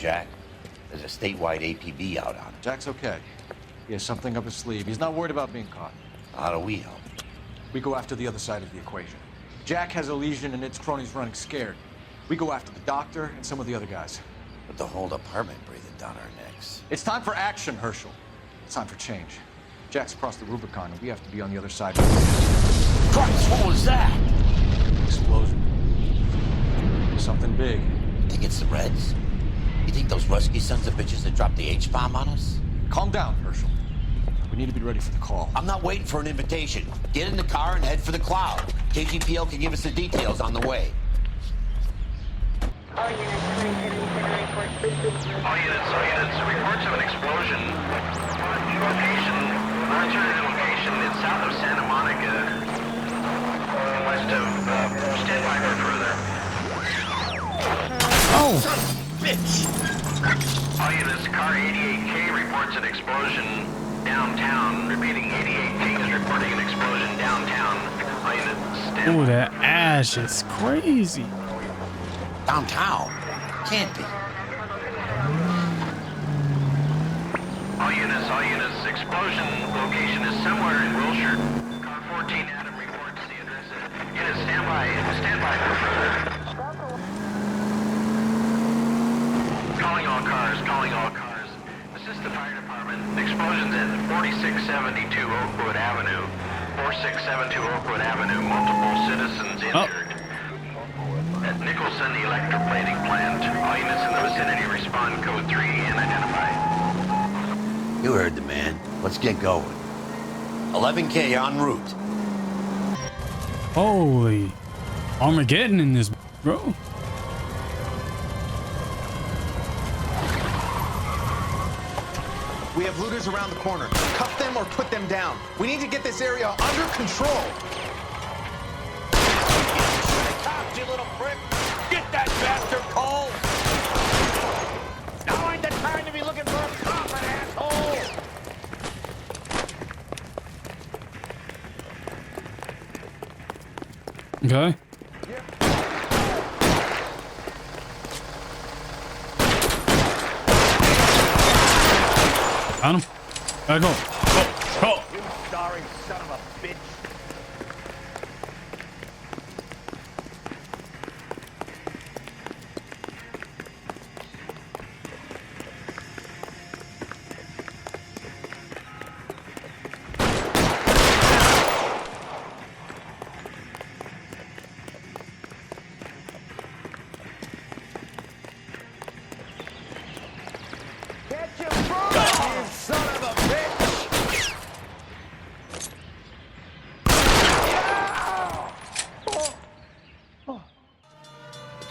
Jack. There's a statewide APB out on him. Jack's okay. He has something up his sleeve. He's not worried about being caught. How do we help? We go after the other side of the equation. Jack has a legion and its cronies running scared. We go after the doctor and some of the other guys. With the whole department breathing down our necks. It's time for action, Herschel. It's time for change. Jack's crossed the Rubicon and we have to be on the other side. Christ, what was that? Explosion. Something big. You think it's the Reds? You think those Rusky sons of bitches that dropped the H-bomb on us? Calm down, Herschel. We need to be ready for the call. I'm not waiting for an invitation. Get in the car and head for the cloud. KGPL can give us the details on the way. All units, reports of an explosion. Alternative location, it's south of Santa Monica, west of, stand by for further. Oh, son of a bitch! All units, car 88K reports an explosion downtown. Repeating, 88K is reporting an explosion downtown. All units, stand by. Ooh, that ash is crazy. Downtown? Can't be. All units, explosion location is somewhere in Wilshire. Car 14 Adam reports the address. Units, stand by for further. Calling all cars. Assist the fire department. Explosions at 4672 Oakwood Avenue. 4672 Oakwood Avenue. Multiple citizens injured. At Nicholson Electroplating Plant. All units in the vicinity respond code 3 and identify. You heard the man. Let's get going. 11K en route. Holy Armageddon in this, bro. We have looters around the corner. Cuff them or put them down. We need to get this area under control. Cops, you little prick! Get that bastard, Cole! Now ain't the time to be looking for a coffin, asshole! Okay. Got him. Gotta go. Go. You sorry son of a bitch.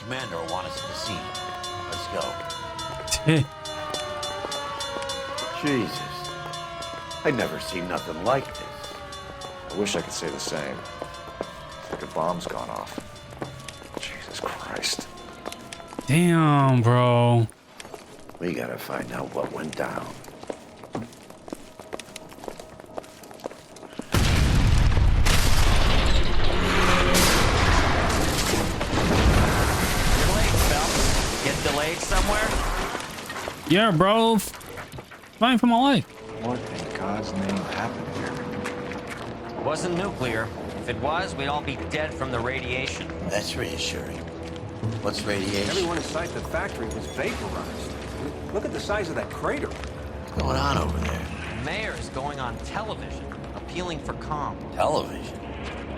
Commander will want us at the scene. Let's go. Jesus. I've never seen nothing like this. I wish I could say the same. It's like a bomb's gone off. Jesus Christ. Damn, bro. We gotta find out what went down. Delayed somewhere? Yeah, bro. Fighting for my life. What in God's name happened here? It wasn't nuclear. If it was, we'd all be dead from the radiation. That's reassuring. What's radiation? Everyone inside the factory was vaporized. Look at the size of that crater. What's going on over there? The mayor is going on television, appealing for calm. Television?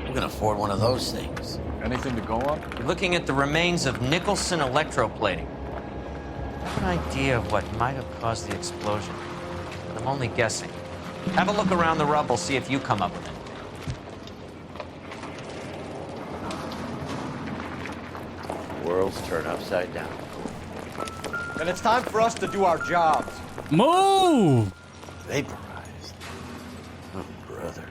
Who can afford one of those things? Anything to go on? We're looking at the remains of Nicholson electroplating. I have an idea of what might have caused the explosion, but I'm only guessing. Have a look around the rubble, see if you come up with it. World's turned upside down. Then it's time for us to do our jobs. Move. Vaporized. Oh, brother.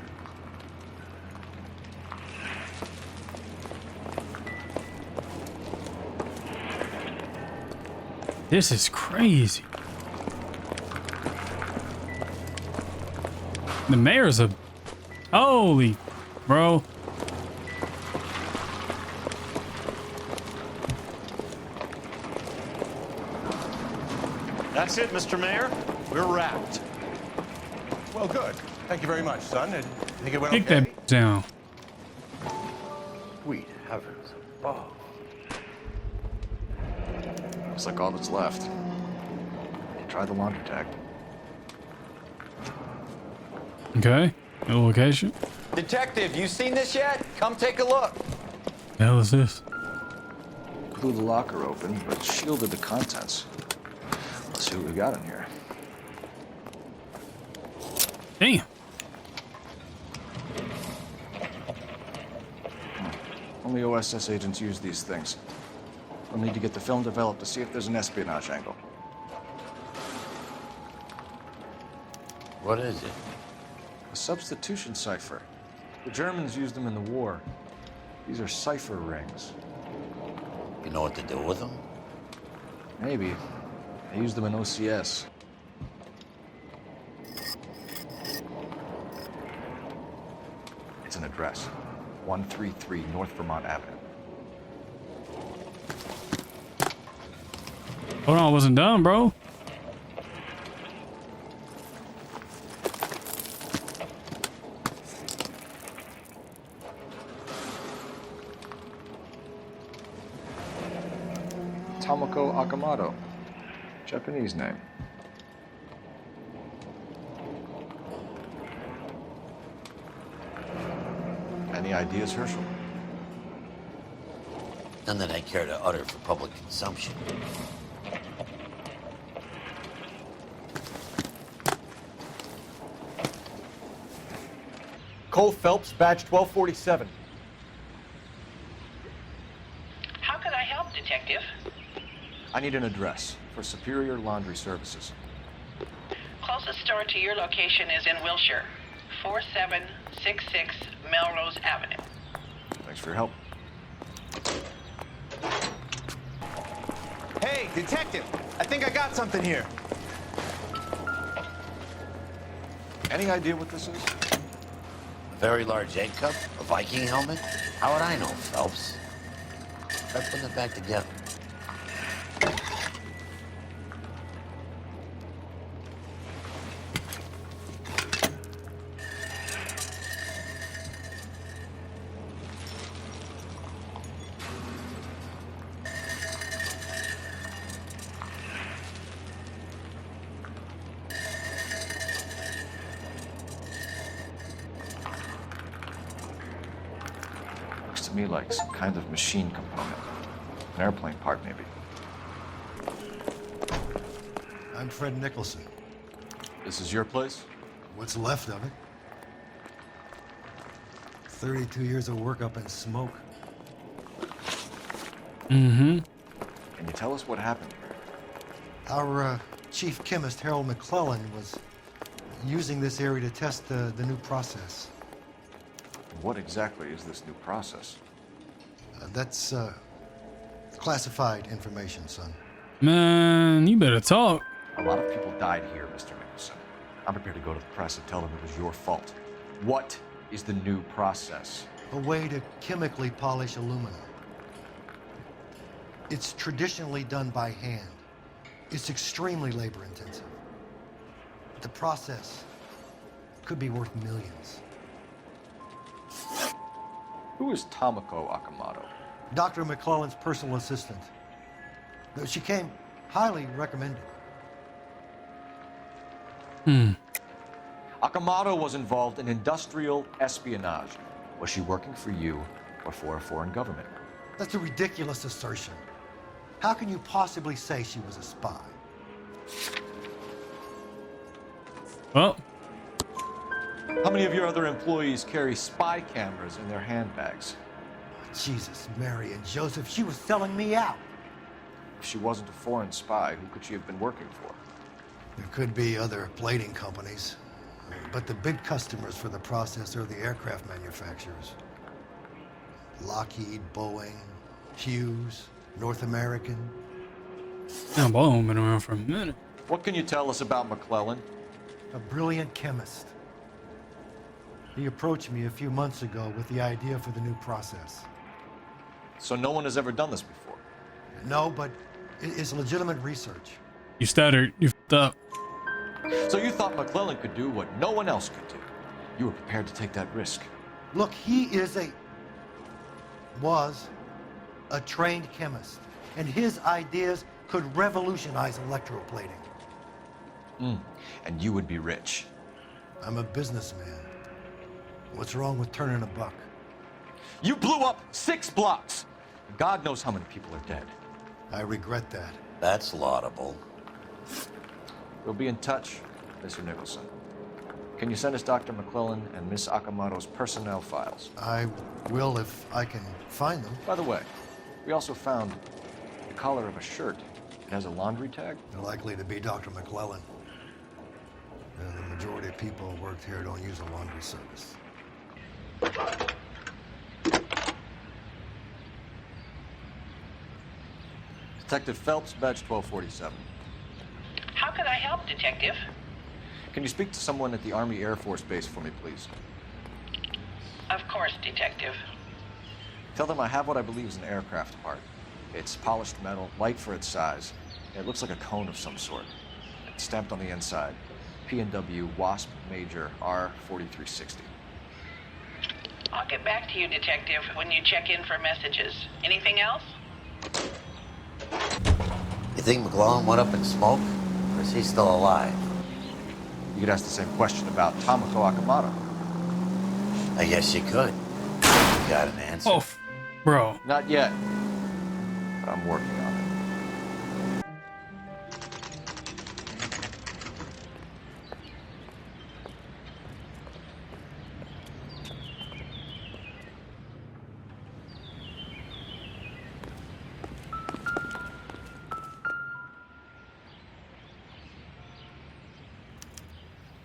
This is crazy. The mayor's a... Holy, bro. That's it, Mr. Mayor. We're wrapped. Well, good. Thank you very much, son. I think it went Kick okay. that down. Sweet heavens above. Looks like all that's left. Try the laundry tag. Okay. No location. Detective, you seen this yet? Come take a look. The hell is this? Blew the locker open, but shielded the contents. Let's see what we got in here. Damn. Only OSS agents use these things. We'll need to get the film developed to see if there's an espionage angle. What is it? A substitution cipher. The Germans used them in the war. These are cipher rings. You know what to do with them? Maybe. They used them in OCS. It's an address. 133 North Vermont Avenue. Hold on, I wasn't done, bro. Tomoko Akamoto. Japanese name. Any ideas, Herschel? None that I care to utter for public consumption. Cole Phelps, badge 1247. How can I help, Detective? I need an address for Superior Laundry Services. Closest store to your location is in Wilshire, 4766 Melrose Avenue. Thanks for your help. Hey, detective! I think I got something here. Any idea what this is? A very large egg cup? A Viking helmet? How would I know, Phelps? Try putting it back together. Looks to me like some kind of machine component. An airplane part, maybe. I'm Fred Nicholson. This is your place? What's left of it? 32 years of work up in smoke. Mm-hmm. Can you tell us what happened here? Our chief chemist, Harold McClellan, was using this area to test the new process. What exactly is this new process? That's classified information, son. Man, you better talk. A lot of people died here, Mr. Nicholson. I'm prepared to go to the press and tell them it was your fault. What is the new process? A way to chemically polish aluminum. It's traditionally done by hand. It's extremely labor intensive. The process could be worth millions. Who is Tomoko Akamoto? Dr. McClellan's personal assistant. She came highly recommended. Akamoto was involved in industrial espionage. Was she working for you or for a foreign government? That's a ridiculous assertion. How can you possibly say she was a spy? Well, How many of your other employees carry spy cameras in their handbags? Jesus, Mary and Joseph, she was selling me out. If she wasn't a foreign spy, who could she have been working for? There could be other plating companies, but the big customers for the process are the aircraft manufacturers. Lockheed, Boeing, Hughes, North American. now Boom been around for a minute. What can you tell us about McClellan? A brilliant chemist. He approached me a few months ago with the idea for the new process. So no one has ever done this before. No, but it's legitimate research. You stuttered. You the... So you thought McClellan could do what no one else could do. You were prepared to take that risk. Look, he was a trained chemist, and his ideas could revolutionize electroplating. And you would be rich. I'm a businessman. What's wrong with turning a buck? You blew up 6 blocks. God knows how many people are dead. I regret that. That's laudable. We'll be in touch, Mr. Nicholson. Can you send us Dr. McClellan and Miss Akamoto's personnel files? I will if I can find them. By the way, we also found the collar of a shirt. It has a laundry tag. They're likely to be Dr. McClellan. The majority of people who worked here don't use a laundry service. Detective Phelps, badge 1247. How can I help, Detective? Can you speak to someone at the Army Air Force Base for me, please? Of course, Detective. Tell them I have what I believe is an aircraft part. It's polished metal, light for its size. It looks like a cone of some sort. It's stamped on the inside. P&W Wasp Major R4360. I'll get back to you, Detective, when you check in for messages. Anything else? You think McClellan went up in smoke? Or is he still alive? You could ask the same question about Tomoko Akamoto. I guess you could. You got an answer? Oh, bro. Not yet, but I'm working on it.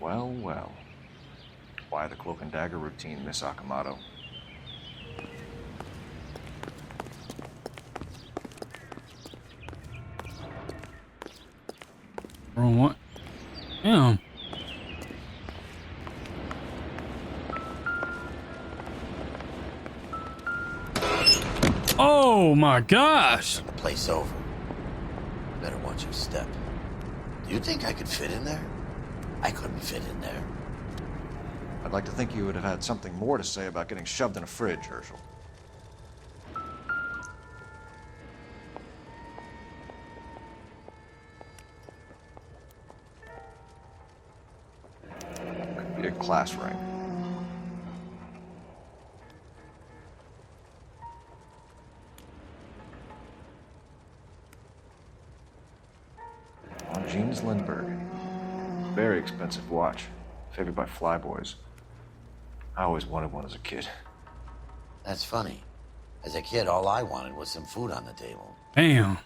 Well, well. Why the cloak and dagger routine, Miss Akamoto? Bro, what? Damn. Oh my gosh. The place over. Better watch your step. Do you think I could fit in there? I couldn't fit in there. I'd like to think you would have had something more to say about getting shoved in a fridge, Herschel. Could be a class ring. On James Lindbergh. Very expensive watch. Favored by flyboys. I always wanted one as a kid. That's funny. As a kid, all I wanted was some food on the table. Damn.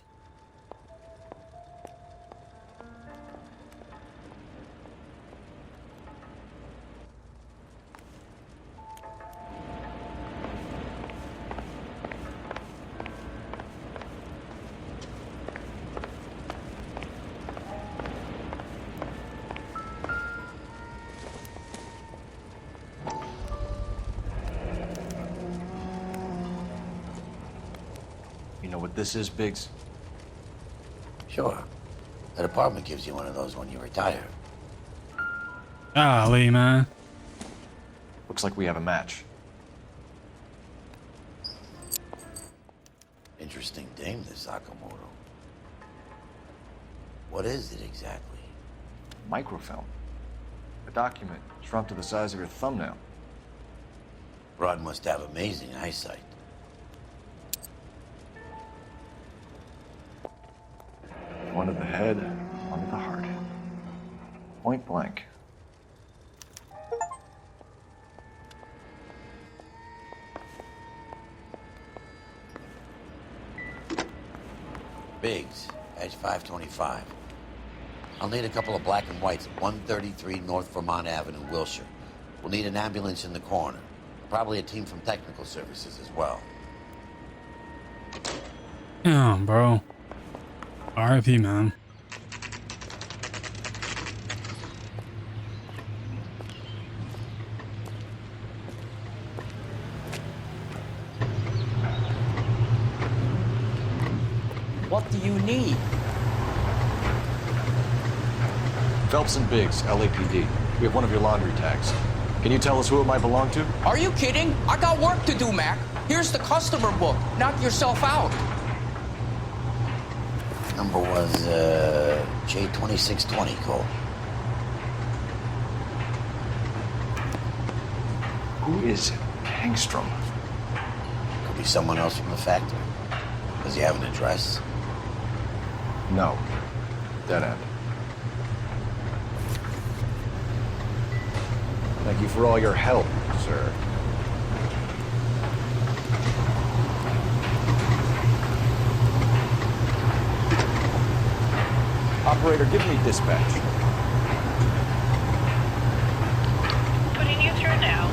You know what this is, Biggs? Sure. The department gives you one of those when you retire. Golly, man. Looks like we have a match. Interesting dame, this Sakamoto. What is it exactly? Microfilm. A document shrunk to the size of your thumbnail. Rod must have amazing eyesight. One to the head, one to the heart. Point blank. Biggs, edge 525. I'll need a couple of black and whites at 133 North Vermont Avenue, Wilshire. We'll need an ambulance in the corner. Probably a team from technical services as well. Damn, bro. RIP, man. What do you need? Phelps and Biggs, LAPD. We have one of your laundry tags. Can you tell us who it might belong to? Are you kidding? I got work to do, Mac. Here's the customer book. Knock yourself out. Number was J2620, Cole. Who is Hangstrom? Could be someone else from the factory. Does he have an address? No. Dead end. Thank you for all your help, sir. Operator, give me dispatch. Putting you through now.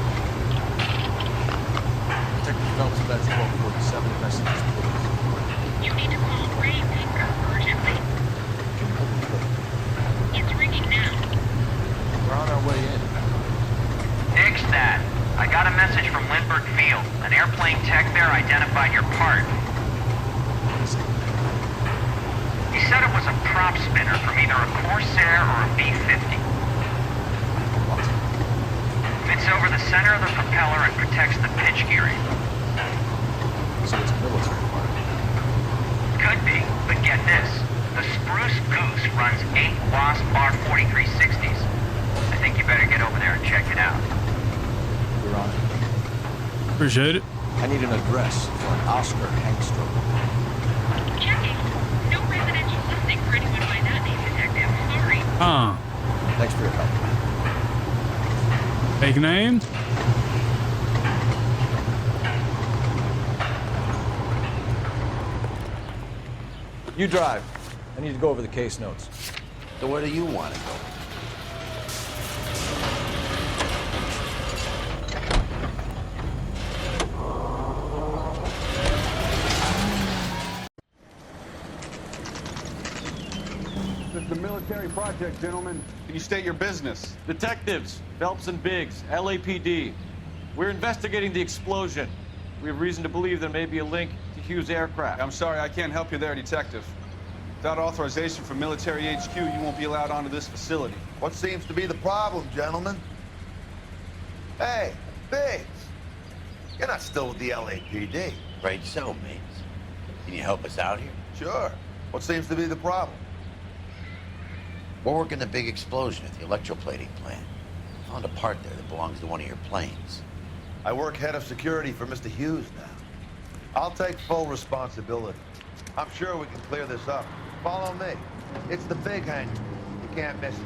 Detective Phelps, that's 1247 messages, please. You need to call breathtaking urgently. It's ringing now. We're on our way in. Nix that. I got a message from Lindbergh Field. An airplane tech there identified your part. He said it was a prop spinner from either a Corsair or a B-50. Fits over the center of the propeller and protects the pitch gearing. So it's a military part. Could be, but get this. The Spruce Goose runs 8 Wasp R4360s. I think you better get over there and check it out. We're on it. Appreciate it. I need an address for an Oscar Hangstrom. Checking. No residential listing for anyone by that name, Detective. Sorry. Thanks for your help. Fake name? You drive. I need to go over the case notes. So where do you want to go? This is a military project, gentlemen. Can you state your business? Detectives, Phelps and Biggs, LAPD. We're investigating the explosion. We have reason to believe there may be a link to Hughes' aircraft. I'm sorry, I can't help you there, Detective. Without authorization from Military HQ, you won't be allowed onto this facility. What seems to be the problem, gentlemen? Hey, Biggs. You're not still with the LAPD. Right so, mates. Can you help us out here? Sure. What seems to be the problem? We're working the big explosion at the electroplating plant. Found a part there that belongs to one of your planes. I work head of security for Mr. Hughes now. I'll take full responsibility. I'm sure we can clear this up. Follow me. It's the big hangar. You can't miss it.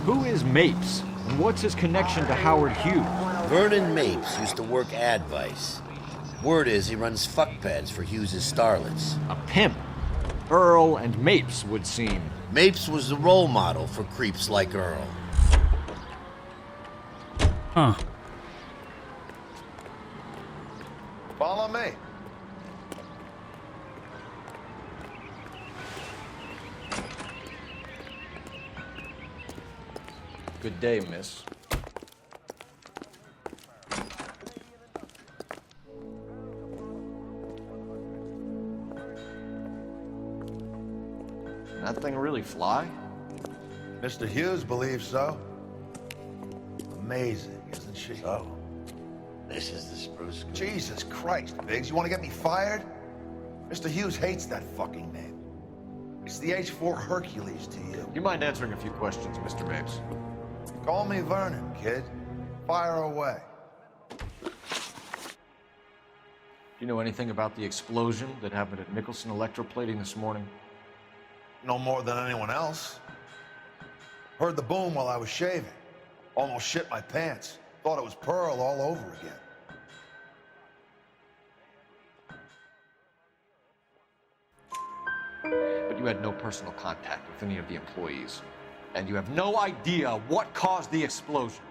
Who is Mapes? And what's his connection to Howard Hughes? Vernon Mapes used to work Advice. Word is he runs fuck pads for Hughes' starlets. A pimp. Earl and Mapes would seem. Mapes was the role model for creeps like Earl. Huh. Follow me. Good day, miss. Can that thing really fly? Mr. Hughes believes so. Amazing, isn't she? So, this is the Spruce Goose. Jesus Christ, Biggs, you want to get me fired? Mr. Hughes hates that fucking name. It's the H-4 Hercules to you. Do you mind answering a few questions, Mr. Mapes? Call me Vernon, kid. Fire away. Do you know anything about the explosion that happened at Nicholson Electroplating this morning? No more than anyone else. Heard the boom while I was shaving. Almost shit my pants. Thought it was Pearl all over again. But you had no personal contact with any of the employees. And you have no idea what caused the explosion.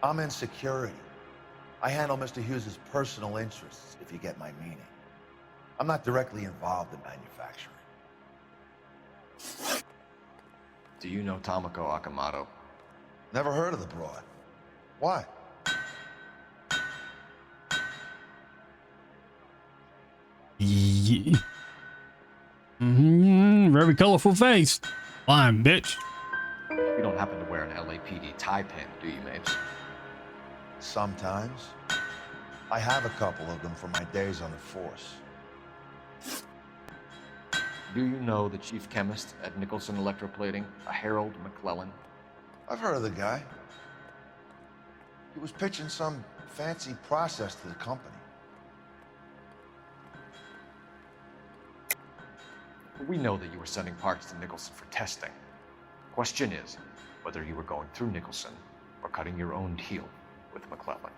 I'm in security. I handle Mr. Hughes' personal interests, if you get my meaning. I'm not directly involved in manufacturing. Do you know Tomoko Akamoto? Never heard of the broad. Why? very colorful face. Fine, bitch. You don't happen to wear an LAPD tie pin, do you, Mapes? Sometimes. I have a couple of them from my days on the force. Do you know the chief chemist at Nicholson Electroplating, a Harold McClellan? I've heard of the guy. He was pitching some fancy process to the company. We know that you were sending parts to Nicholson for testing. Question is whether you were going through Nicholson or cutting your own deal with McClellan.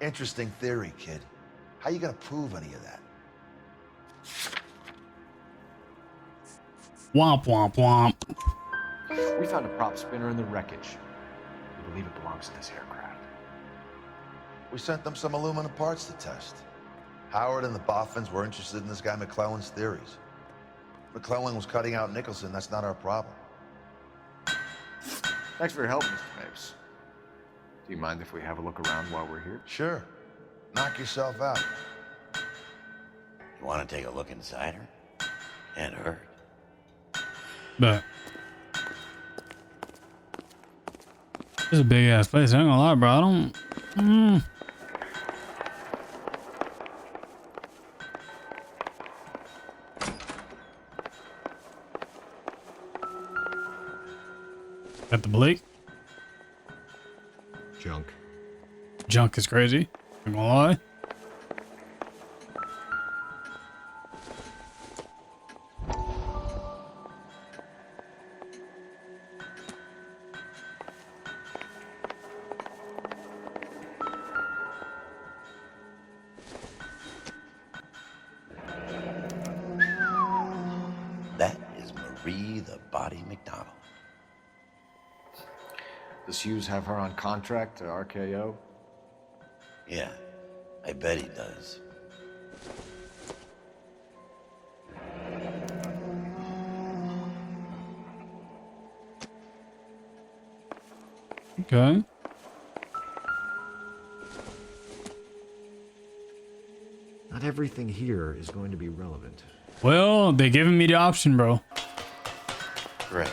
Interesting theory, kid. How you gonna prove any of that? Womp, womp, womp. We found a prop spinner in the wreckage. We believe it belongs to this aircraft. We sent them some aluminum parts to test. Howard and the Boffins were interested in this guy McClellan's theories. McClellan was cutting out Nicholson. That's not our problem. Thanks for your help, Mr. Mapes. Do you mind if we have a look around while we're here? Sure. Knock yourself out. You want to take a look inside her? And her? But it's a big ass place. I ain't gonna lie, bro. I don't. Got the Blake. Junk. Junk is crazy. I'm gonna lie. That is Marie the Body McDonald. Does Hughes have her on contract to RKO? Yeah, I bet he does. Okay. Not everything here is going to be relevant. Well, they're giving me the option, bro. Great.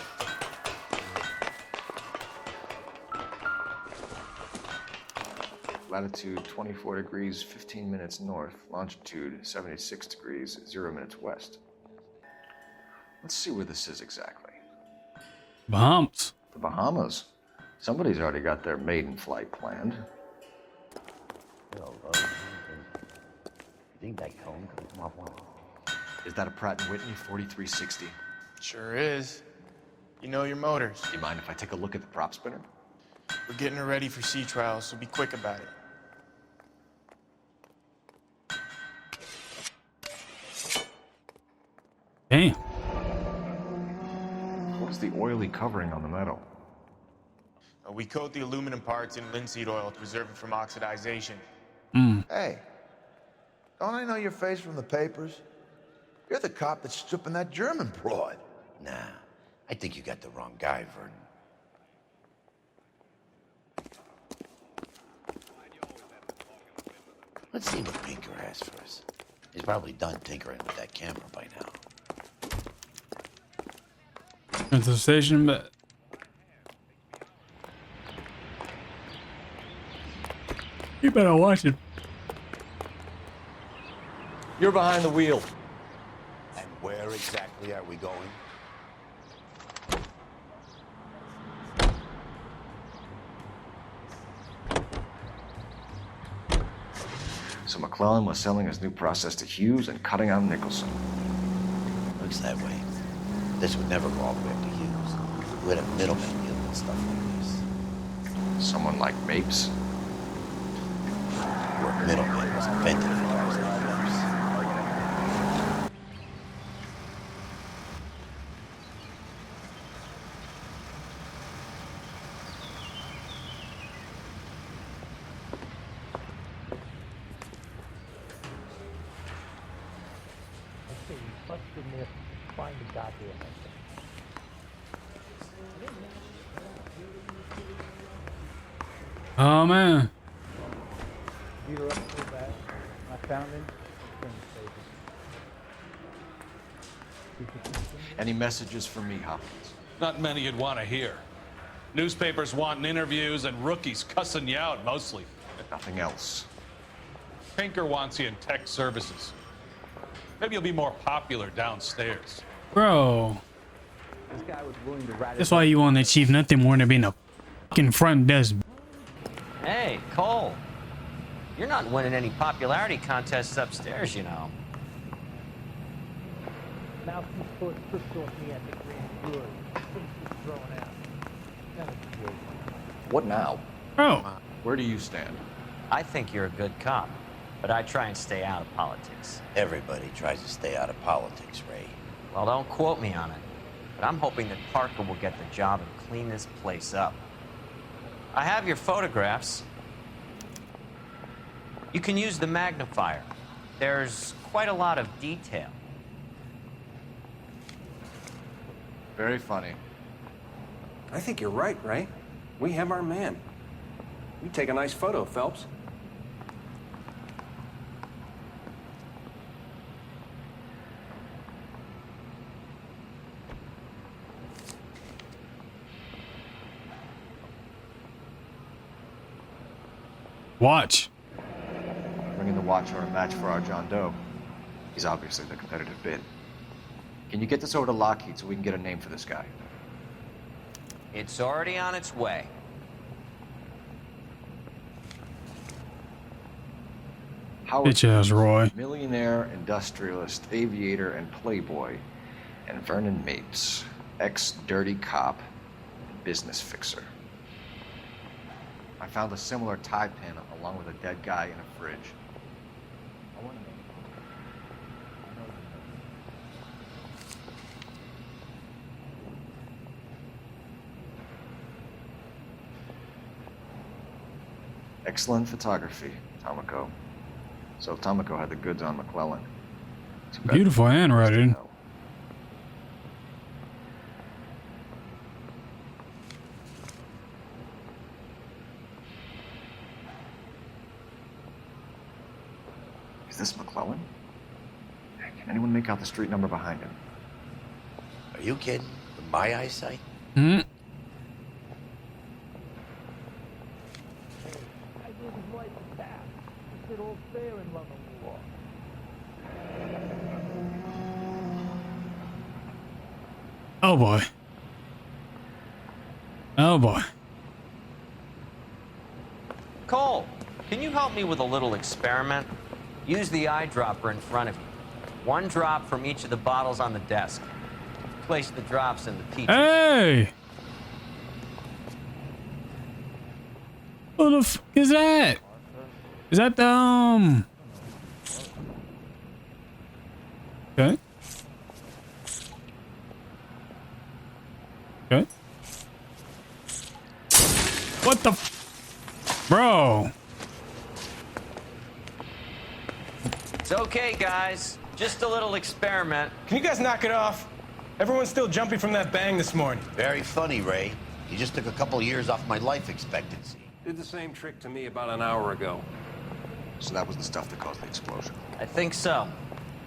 Latitude 24 degrees, 15 minutes north. Longitude 76 degrees, 0 minutes west. Let's see where this is exactly. Bahamas. The Bahamas. Somebody's already got their maiden flight planned. You think that cone could come off one? Is that a Pratt & Whitney 4360? Sure is. You know your motors. Do you mind if I take a look at the prop spinner? We're getting her ready for sea trials, so be quick about it. Damn. What is the oily covering on the metal? We coat the aluminum parts in linseed oil to preserve it from oxidization. Hey, don't I know your face from the papers? You're the cop that's stripping that German broad. Nah, I think you got the wrong guy, Vernon. Let's see what Pinker has for us. He's probably done tinkering with that camera by now. It's a station, but you better watch it. You're behind the wheel. And where exactly are we going? So McClellan was selling his new process to Hughes and cutting out Nicholson. Looks that way. This would never go all the way up to Hughes. We'd have middlemen dealing with stuff like this. Someone like Mapes? The word middleman was invented for guys like Mapes. Find the goddamn thing. Oh man. Beat her up so bad. I found him. Any messages for me, Hopkins? Not many you'd want to hear. Newspapers wanting interviews and rookies cussing you out, mostly. Nothing else. Pinker wants you in tech services. Maybe you'll be more popular downstairs. Bro. This guy was willing to ride. That's why you want to achieve nothing more than being a fucking front desk. Hey, Cole. You're not winning any popularity contests upstairs, you know. Now she's put crystal at me at the grand jury. Things she's throwing out. Kind of weird. What now? Bro. Where do you stand? I think you're a good cop, but I try and stay out of politics. Everybody tries to stay out of politics, Ray. Well, don't quote me on it, but I'm hoping that Parker will get the job and clean this place up. I have your photographs. You can use the magnifier. There's quite a lot of detail. Very funny. I think you're right, Ray. We have our man. You take a nice photo, Phelps. Watch. Bringing the watch or a match for our John Doe. He's obviously the competitive bid. Can you get this over to Lockheed so we can get a name for this guy? It's already on its way. Howard Bitch ass Roy. millionaire, industrialist, aviator, and playboy. And Vernon Mapes, ex-dirty cop and business fixer. I found a similar tie pin along with a dead guy in a fridge. I want to know. Excellent photography, Tomoko. So Tomoko had the goods on McClellan. Beautiful handwriting. Is this McClellan? Can anyone make out the street number behind him? Are you kidding? With my eyesight? Hmm. I gave his life a bath. He said all fair in love and war. Oh boy. Oh boy. Cole, can you help me with a little experiment? Use the eyedropper in front of you. One drop from each of the bottles on the desk. Place the drops in the petri. Hey! What the f is that? Is that the Okay. Okay. What the f Bro? It's okay, guys. Just a little experiment. Can you guys knock it off? Everyone's still jumping from that bang this morning. Very funny, Ray. You just took a couple of years off my life expectancy. Did the same trick to me about an hour ago. So that was the stuff that caused the explosion. I think so.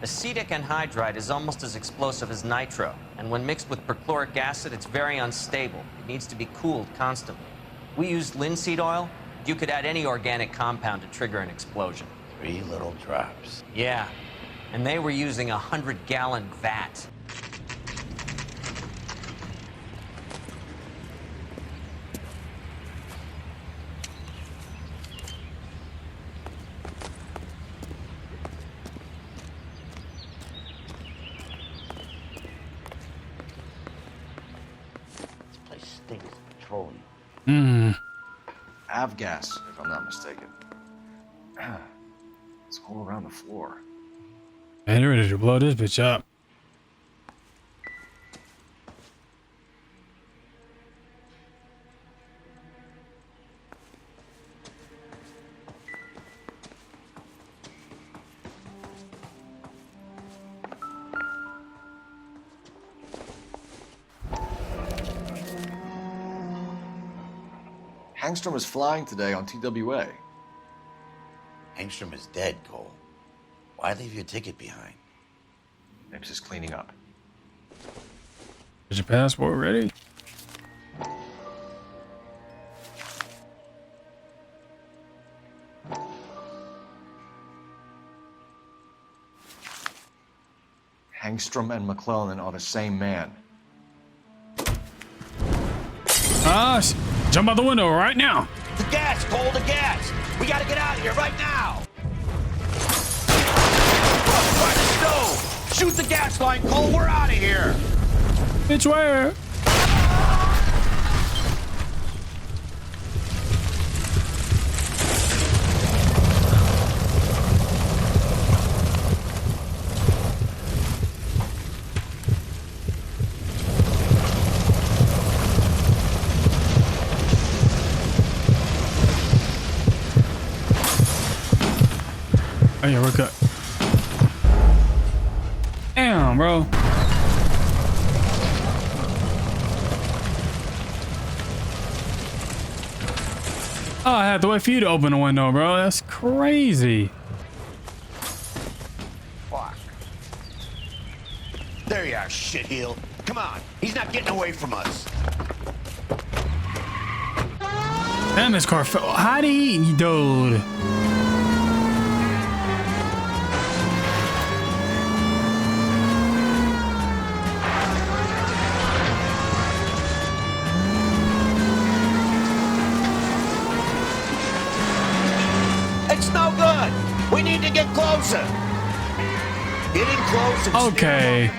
Acetic anhydride is almost as explosive as nitro, and when mixed with perchloric acid, it's very unstable. It needs to be cooled constantly. We used linseed oil. You could add any organic compound to trigger an explosion. 3 little drops. Yeah, and they were using a 100-gallon vat. This place stinks of petroleum. Avgas, if I'm not mistaken. It's all around the floor. Man, they're ready to blow this bitch up. Hangstrom is flying today on TWA. Angstrom is dead, Cole. Why leave your ticket behind? Mapes is cleaning up. Is your passport ready? Hangstrom and McClellan are the same man. Jump out the window right now. The gas, Cole, the gas. We gotta get out of here right now. By the stove. Shoot the gas line, Cole. We're out of here. Bitch, where? Oh yeah, we're good. Damn, bro. Oh, I have to wait for you to open the window, bro. That's crazy. Fuck. There you are, shitheel. Come on. He's not getting away from us. Damn, this car fell. How did he, dude? It's no good. We need to get closer. Get in close and okay.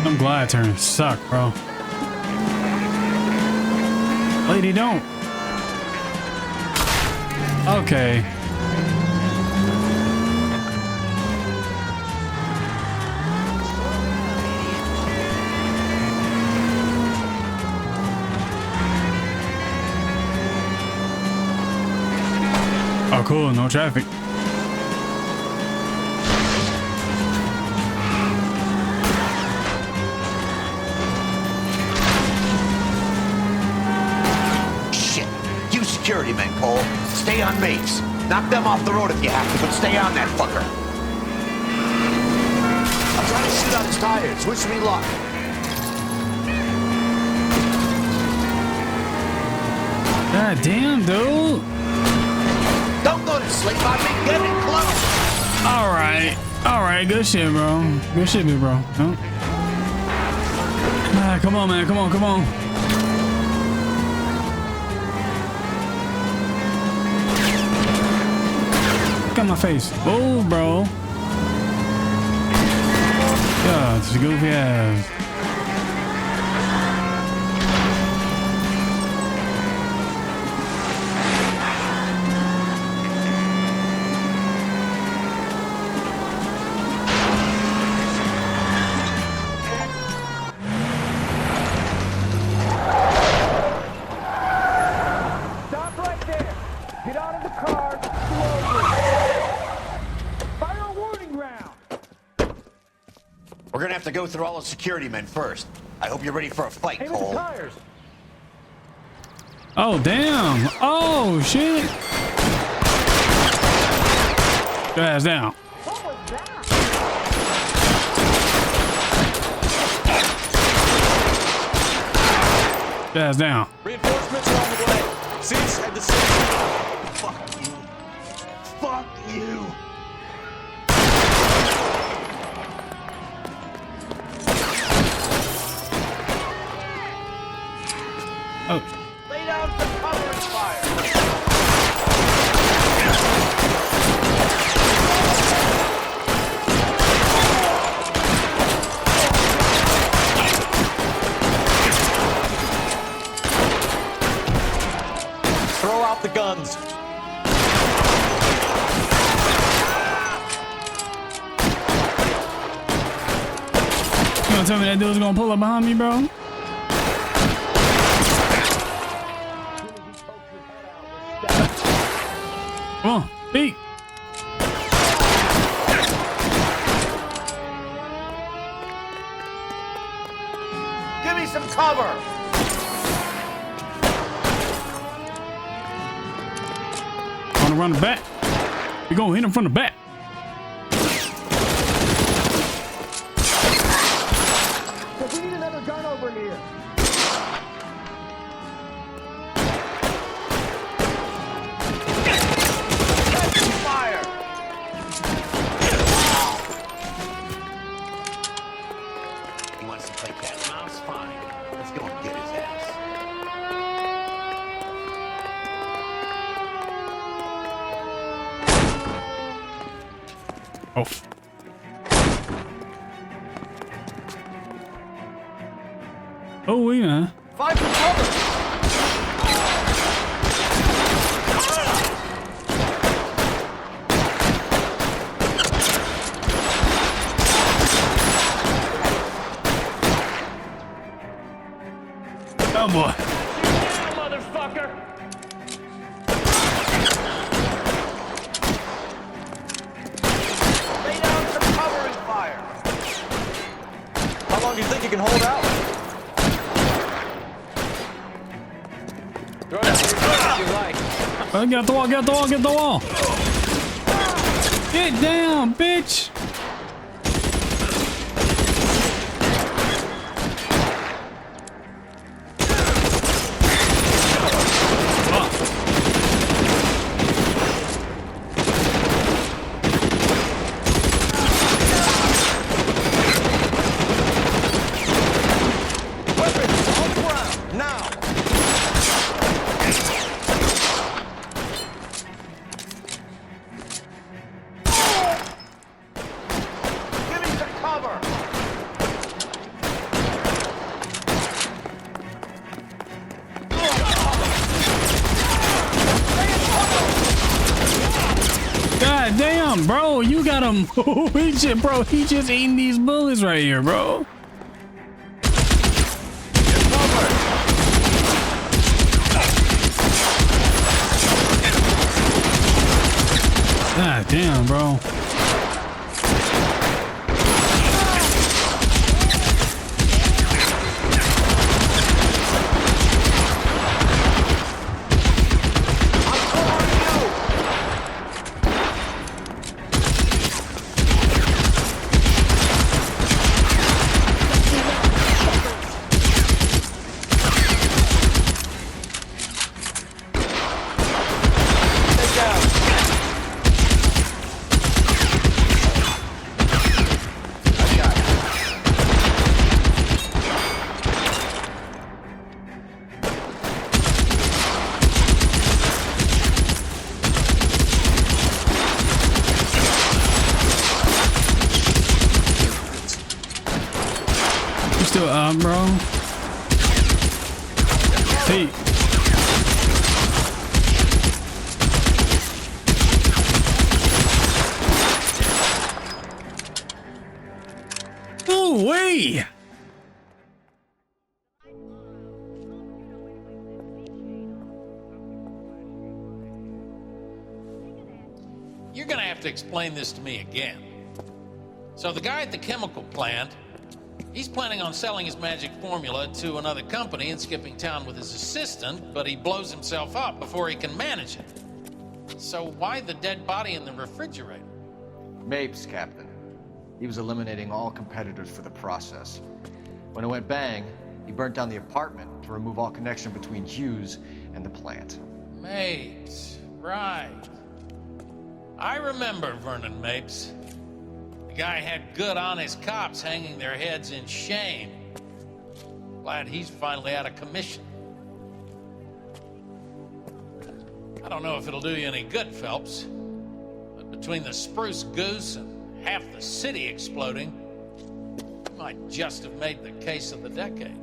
I'm glad turns suck, bro. Lady, don't. Okay. Oh, cool. No traffic. Shit. You security men, Cole. Stay on mates. Knock them off the road if you have to, but stay on that fucker. I'm trying to shoot out his tires. Wish me luck. God damn, dude. Don't go to sleep on me. Get in close. All right. All right. Good shit, bro. Good shit, big bro. Huh? Ah, come on, man. Come on. Come on. Look at my face. Oh, bro. Yeah, it's a goofy ass. We're gonna have to go through all the security men first. I hope you're ready for a fight, Cole. Oh, damn. Oh, shit. Your ass down. Your ass down. Reinforcements are on the way. Seats at the station. Fuck you. Fuck you. Oh. Lay down for cover and fire. Throw out the guns. You gonna tell me that dude's gonna pull up behind me, bro? Come on, beat. Give me some cover. run the back. We're gonna hit him from the back. We need another gun over here. Fire! He wants to play cat and mouse? Fine. Let's go and get his ass. Oh. Oh, yeah. Find some cover! Oh, boy. Yeah, motherfucker! Lay down some cover and fire! How long do you think you can hold out? Throw it if you like. Get the wall, get the wall, get the wall. Get down, bitch. Weapons on the ground, now! Give me some cover! God damn, bro, you got him. He just eating these bullets right here, bro. God damn, bro. You still up, bro? Hey. No way! You're gonna have to explain this to me again. So the guy at the chemical plant, he's planning on selling his magic formula to another company and skipping town with his assistant, but he blows himself up before he can manage it. So why the dead body in the refrigerator? Mapes, Captain. He was eliminating all competitors for the process. When it went bang, he burnt down the apartment to remove all connection between Hughes and the plant. Mapes, right. I remember Vernon Mapes. The guy had good, honest cops hanging their heads in shame. Glad he's finally out of commission. I don't know if it'll do you any good, Phelps, but between the spruce goose and half the city exploding, you might just have made the case of the decade.